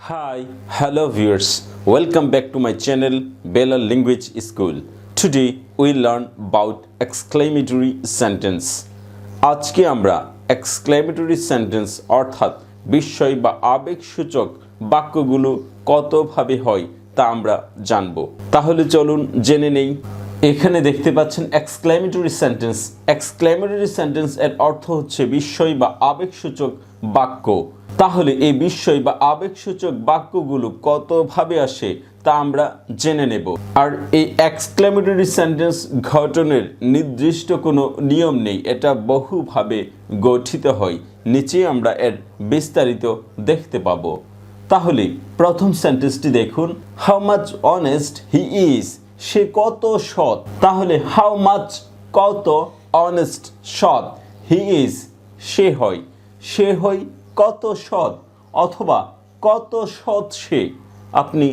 Hi, hello viewers. Welcome back to my channel Bella Language School. Today we learn about exclamatory sentence. আজকে আমরা exclamatory sentence অর্থাৎ বিস্ময় বা আবেগসূচক বাক্যগুলো কতভাবে হয় তা আমরা জানব। তাহলে চলুন জেনে নেই। এখানে দেখতে পাচ্ছেন exclamatory sentence. exclamatory sentence এর অর্থ হচ্ছে বিস্ময় বা আবেগসূচক বাক্য। তাহলে এই বিস্ময় বা আবেগসূচক বাক্যগুলো কতভাবে আসে তা আমরা জেনে নেব। আর এই এক্সক্লেমেটরি সেন্টেন্স গঠনের নির্দিষ্ট কোনো নিয়ম নেই, এটা বহুভাবে গঠিত হয়। নিচে আমরা এর বিস্তারিত দেখতে পাবো। তাহলে প্রথম সেন্টেন্সটি দেখুন, how much honest he is, সে কত সৎ। তাহলে হাউ মাচ কত, অনেস্ট সৎ, হি ইজ সে হয়, সে হয় কত সৎ অথবা কত সৎ সে। আপনি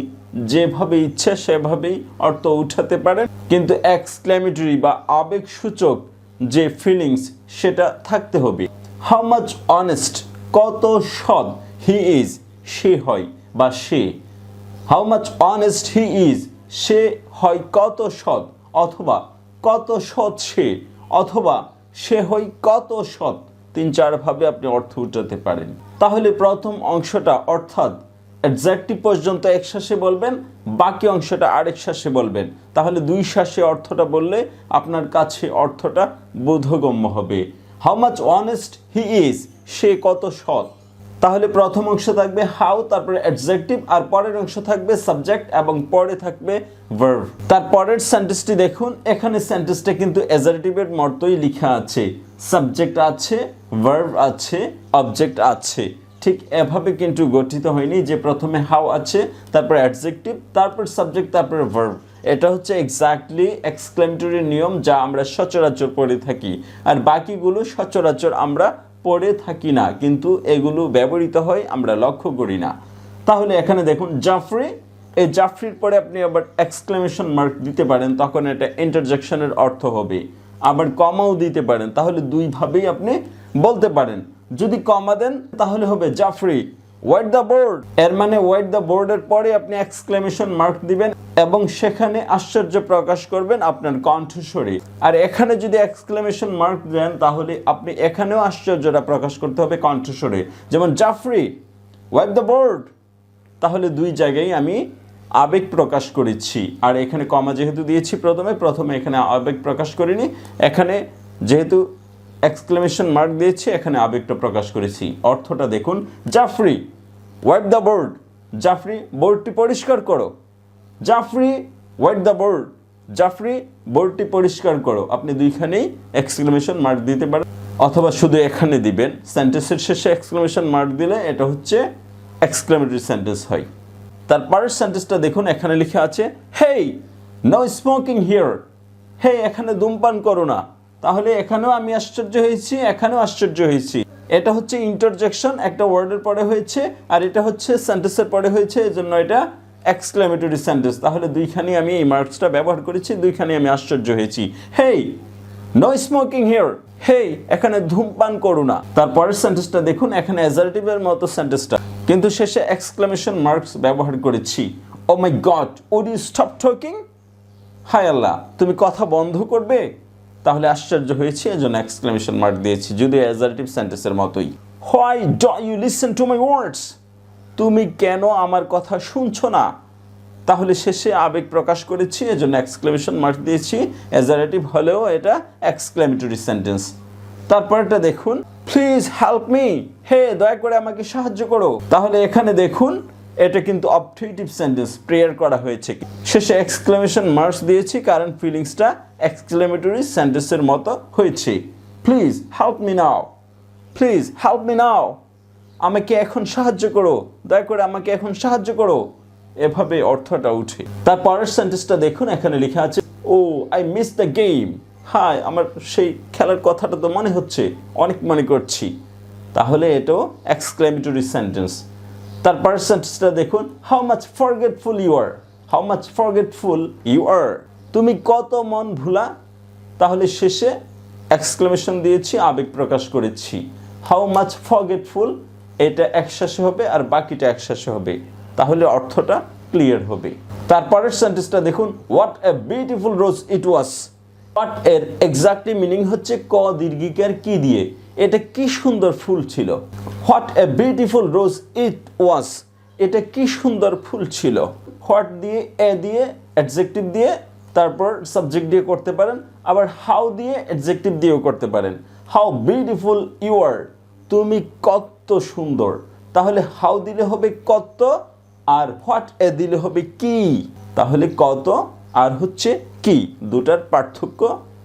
যেভাবে ইচ্ছা সেভাবেই অর্থ উঠাতে পারেন, কিন্তু এক্সক্লেমেটরি বা আবেগসূচক যে ফিলিংস সেটা থাকতে হবে। হাউ মাচ অনেস্ট কত সৎ, হি ইজ সে হয় বা সে। How much honest he is সে হয় কত সৎ অথবা কত সৎ সে অথবা সে হয় কত সৎ। ৩-৪ ভাবে আপনি অর্থ উঠাতে পারেন। তাহলে প্রথম অংশটা অর্থাৎ অ্যাডজেক্টিভ পর্যন্ত এক শ্বাসে বলবেন, বাকি অংশটা আরেক শ্বাসে বলবেন। তাহলে দুই শ্বাসে অর্থটা বললে আপনার কাছে অর্থটা বোধগম্য হবে। How much honest he is, সে কত সৎ। তাহলে প্রথম অংশ থাকবে হাউ, তারপরে অ্যাডজেক্টিভ, আর পরের অংশ থাকবে সাবজেক্ট এবং পরে থাকবে ভার্ব। তার পরের সেন্টেন্সটি দেখুন, এখানে সেন্টেন্সটা কিন্তু অ্যাজারটিভের মতোই লেখা আছে। সাবজেক্ট আছে, ভার্ব আছে, অবজেক্ট আছে। ঠিক এভাবে কিন্তু গঠিত হয়নি যে প্রথমে হাউ আছে, তারপর অ্যাডজেক্টিভ, তারপর সাবজেক্ট, তারপর ভার্ব। এটা হচ্ছে এক্স্যাক্টলি এক্সক্লেমেটরি নিয়ম যা আমরা সচরাচর পড়ে থাকি, আর বাকিগুলো সচরাচর আমরা পড়ে থাকি না, কিন্তু এগুলো ব্যবহৃত হয় আমরা লক্ষ্য করি না। তাহলে এখানে দেখুন জাফরি, এই জাফরির পরে আপনি আবার এক্সক্লেমেশন মার্ক দিতে পারেন, তখন এটা ইন্টারজেকশনের অর্থ হবে। আবার কমাও দিতে পারেন, তাহলে দুইভাবেই আপনি বলতে পারেন। যদি কমা দেন তাহলে হবে জাফরি হোয়াইট দ্য বোর্ড, এর মানে হোয়াইট দ্য বোর্ডের পরে আপনি এক্সক্লেমেশন মার্ক দিবেন এবং সেখানে আশ্চর্য প্রকাশ করবেন আপনার কণ্ঠস্বরে। আর এখানে যদি এক্সক্লেমেশন মার্ক দেন তাহলে আপনি এখানেও আশ্চর্যটা প্রকাশ করতে হবে কণ্ঠস্বরে, যেমন জাফরি হোয়াইট দ্য বোর্ড। তাহলে দুই জায়গায় আমি আবেগ প্রকাশ করেছি। আর এখানে কমা যেহেতু দিয়েছি প্রথমে এখানে আবেগ প্রকাশ করিনি, এখানে যেহেতু এক্সক্লেমেশন মার্ক দিয়েছি এখানে আবেগটা প্রকাশ করেছি। অর্থটা দেখুন, Jafri wipe the board, Jafri বোর্ডটি পরিষ্কার করো। Jafri wipe the board, Jafri বোর্ডটি পরিষ্কার করো। আপনি দুইখানেই এক্সক্লেমেশন মার্ক দিতে পারেন, অথবা শুধু এখানে দিবেন। সেন্টেন্সের শেষে এক্সক্লেমেশন মার্ক দিলে এটা হচ্ছে এক্সক্লেমেটরি সেন্টেন্স হয়। তারপরের সেন্টেন্সটা দেখুন, এখানে লেখা আছে হেই নো স্মোকিং হিয়ার, হেই এখানে ধূমপান করো না। তাহলে এখানেও আমি আশ্চর্য হয়েছি, এখানেও আশ্চর্য হয়েছি। এটা হচ্ছে ইন্টারজেকশন, একটা ওয়ার্ডের পরে হয়েছে, আর এটা হচ্ছে সেন্টেন্সের পরে হয়েছে, এজন্য এটা এক্সক্লেমেটরি সেন্টেন্স। তাহলে দুইখানে আমি এই মার্কসটা ব্যবহার করেছি, দুইখানে আমি আশ্চর্য হয়েছি। হেই নো স্মোকিং হিয়ার, হেই এখানে ধূমপান করো না। তারপরের সেন্টেন্সটা দেখুন, এখানে অ্যাজারটিভের মতো সেন্টেন্সটা, কিন্তু শেষে এক্সক্লেমেশন মার্কস ব্যবহার করেছি। Oh my God would you stop talking, হায় আল্লাহ তুমি কথা বন্ধ করবে। তাহলে আশ্চর্য হয়েছি, এজন্য এক্সক্লেমেশন মার্ক দিয়েছি, যদিও অ্যাজারটিভ সেন্টেন্সের মতোই। Why do you listen to my words, তুমি কেন আমার কথা শুনছো না। তাহলে শেষে আবেগ প্রকাশ করেছি, এজন্য এক্সক্লেমেশন মার্ক দিয়েছি। অ্যাজারটিভ হলেও এটা এক্সক্লেমেটরি সেন্টেন্স। তারপরটা দেখুন, প্লিজ হেল্প মি, হে দয়া করে আমাকে সাহায্য করো। তাহলে এখানে দেখুন এটা কিন্তু অবজেক্টিভ সেন্টেন্স, প্রেয়ার করা হয়েছে। শেষে এক্সক্লেমেশন মার্কস দিয়েছি কারণ ফিলিংসটা এক্সক্লেমেটরি সেন্টেন্সের মতো হয়েছে। Please help me now, please help me now, আমাকে এখন সাহায্য করো, দয়া করে আমাকে এখন সাহায্য করো। এভাবে অর্থটা উঠে। তারপরের সেন্টেন্সটা দেখুন, এখানে লেখা আছে oh I miss the game, হাই আমার সেই খেলার কথাটা তো মনে হচ্ছে, অনেক মনে করছি। তাহলে এটাও এক্সক্লেমেটরি সেন্টেন্স। তারপরের সেন্টেন্সটা দেখুন, how much forgetful you are, how much forgetful you are, তুমি কত মন ভোলা। তাহলে শেষে এক্সক্লেমেশন দিয়েছি, আবেগ প্রকাশ করেছি। হাউ মাচ ফরগেটফুল এটা একশ্বাসে হবে আর বাকিটা একশ্বাসে হবে। তাহলে অর্থটা ক্লিয়ার হবে। তারপরের সেন্টেন্সটা দেখুন, what a beautiful rose it was. What এর এক্স্যাক্টলি মিনিং হচ্ছে ক দীর্ঘিকার কি দিয়ে, এটা কি সুন্দর ফুল ছিল। হোয়াট এ বিউটিফুল রোজ ইট ওয়াজ, এটা কি সুন্দর ফুল ছিল। হোয়াট দিয়ে এ দিয়ে অ্যাডজেক্টিভ দিয়ে তারপর সাবজেক্ট দিয়ে করতে পারেন, আবার হাউ দিয়ে অ্যাডজেক্টিভ দিয়েও করতে পারেন। হাউ বিউটিফুল ইউ আর, তুমি কত সুন্দর, তাহলে হাউ দিলে হবে কত, আর হোয়াট এ দিলে হবে কি, তাহলে কত আর হচ্ছে কি, দুটার পার্থক্য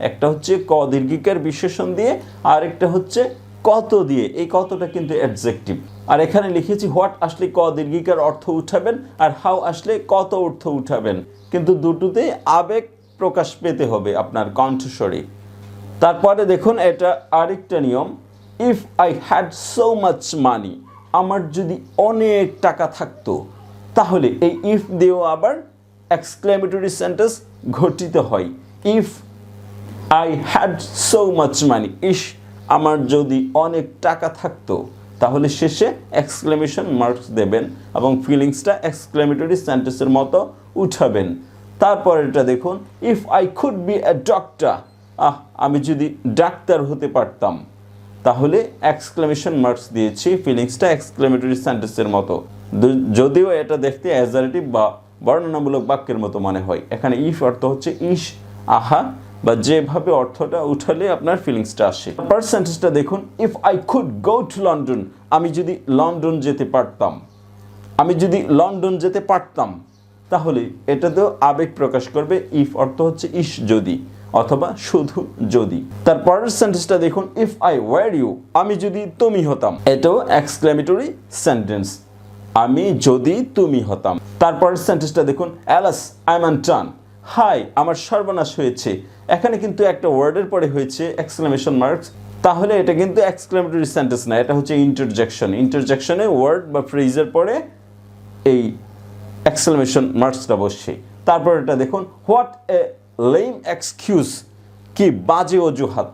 একটা হচ্ছে ক দীর্ঘিকার বিশেষণ দিয়ে আর একটা হচ্ছে কত দিয়ে। এই কতটা কিন্তু অ্যাডজেক্টিভ। আর এখানে লিখেছি হোয়াট আসলে ক দীর্ঘিকার অর্থ উঠাবেন আর হাউ আসলে কত অর্থ উঠাবেন, কিন্তু দুটোতেই আবেগ প্রকাশ পেতে হবে আপনার কণ্ঠস্বরে। তারপরে দেখুন এটা আরেকটা নিয়ম, if I had so much money, আমার যদি অনেক টাকা থাকতো, তাহলে এই ইফ দিয়েও আবার এক্সক্লেমেটরি সেন্টেন্স গঠিত হয়। If I had so much money, ইস আমার যদি অনেক টাকা থাকতো, তাহলে শেষে এক্সক্লেমেশন মার্কস দেবেন এবং ফিলিংসটা এক্সক্লেমেটরি সেন্টেন্সের মতো উঠাবেন। তারপর এটা দেখুন, if I could B a doctor, আমি যদি ডাক্তার হতে পারতাম, তাহলে এক্সক্লেমেশন মার্কস দিয়েছি, ফিলিংসটা এক্সক্লেমেটরি সেন্টেন্সের মতো, যদিও এটা দেখতে অ্যাজারেটিভ বা বর্ণনামূলক বাক্যের মতো মনে হয়। এখানে ইফ অর্থ হচ্ছে ইস, আহা, বা যেভাবে অর্থটা উঠালে আপনার ফিলিংসটা আসে। ফার্স্ট সেন্টেন্সটা দেখুন, if I could go to London, আমি যদি লন্ডন যেতে পারতাম, আমি যদি লন্ডন যেতে পারতাম, তাহলে এটাতেও আবেগ প্রকাশ করবে। ইফ অর্থ হচ্ছে ইস যদি অথবা শুধু যদি। তারপরের সেন্টেন্সটা দেখুন, ইফ আই ওয়ার ইউ, আমি যদি তুমি হতাম, এটাও এক্সক্লেমেটরি সেন্টেন্স, আমি যদি তুমি হতাম। তারপরের সেন্টেন্সটা দেখুন, অ্যালাস আই এম আনডান, হাই আমার সর্বনাশ হয়েছে। এখানে কিন্তু একটা ওয়ার্ডের পরে হয়েছে এক্সক্লেমেশন মার্কস, তাহলে এটা কিন্তু এক্সক্লেমেটরি সেন্টেন্স না, এটা হচ্ছে ইন্টারজেকশন। ইন্টারজেকশনে ওয়ার্ড বা ফ্রেজের পরে এই এক্সক্লেমেশন মার্কসটা বসছে। তারপর এটা দেখুন, হোয়াট এ লেম এক্সকিউজ, কি বাজে অজুহাত।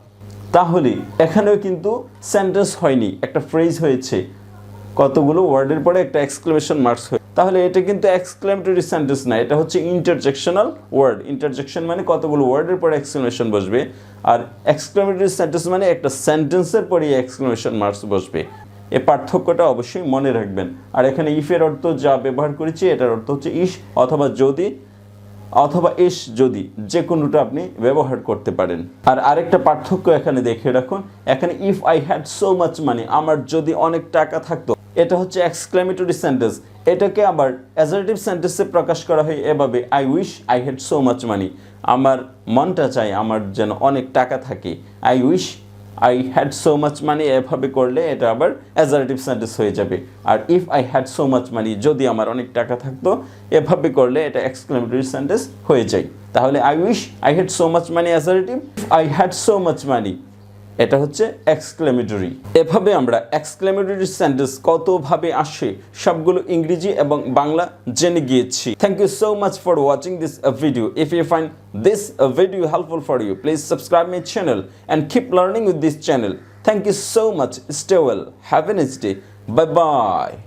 তাহলে এখানেও কিন্তু সেন্টেন্স হয়নি, একটা ফ্রেজ হয়েছে, কতগুলো ওয়ার্ডের পরে একটা এক্সক্লেমেশন মার্কস হয়ে, তাহলে এটা কিন্তু এক্সক্লেমেটরি সেন্টেন্স না, এটা হচ্ছে ইন্টারজেকশনাল ওয়ার্ড। ইন্টারজেকশন মানে কতগুলো ওয়ার্ডের পরে এক্সক্লেমেশন বসবে, আর এক্সক্লেমেটরি সেন্টেন্স মানে একটা সেন্টেন্সের পরে এক্সক্লেমেশন মার্কস বসবে। এই পার্থক্যটা অবশ্যই মনে রাখবেন। আর এখানে ইফের অর্থ যা ব্যবহার করেছি এটার অর্থ হচ্ছে ইস অথবা যদি অথবা ইস যদি, যে কোনোটা আপনি ব্যবহার করতে পারেন। আর আরেকটা পার্থক্য এখানে দেখে রাখুন, এখানে if I had so much money, আমার যদি অনেক টাকা থাকতো, এটা হচ্ছে এক্সক্লেমেটরি সেন্টেন্স। এটাকে আবার অ্যাজারেটিভ সেন্টেন্সে প্রকাশ করা হয় এভাবে, I wish I had so much money, আমার মনটা চায় আমার যেন অনেক টাকা থাকে। I wish I had so much money এভাবে করলে এটা আবার অ্যাজারেটিভ সেন্টেন্স হয়ে যাবে। আর if I had so much money, যদি আমার অনেক টাকা থাকতো, এভাবে করলে এটা এক্সক্লেমেটরি সেন্টেন্স হয়ে যায়। তাহলে I wish I had so much money assertive, I had so much money এটা হচ্ছে এক্সক্লেমেটরি। এভাবে আমরা এক্সক্লেমেটরি সেন্টেন্স কতভাবে আসে সবগুলো ইংরেজি এবং বাংলা জেনে গিয়েছি। Thank you so much for watching this video. If you find this video helpful for you, please subscribe my channel and keep learning with this channel. Thank you so much. Stay well. Have a nice day. Bye bye.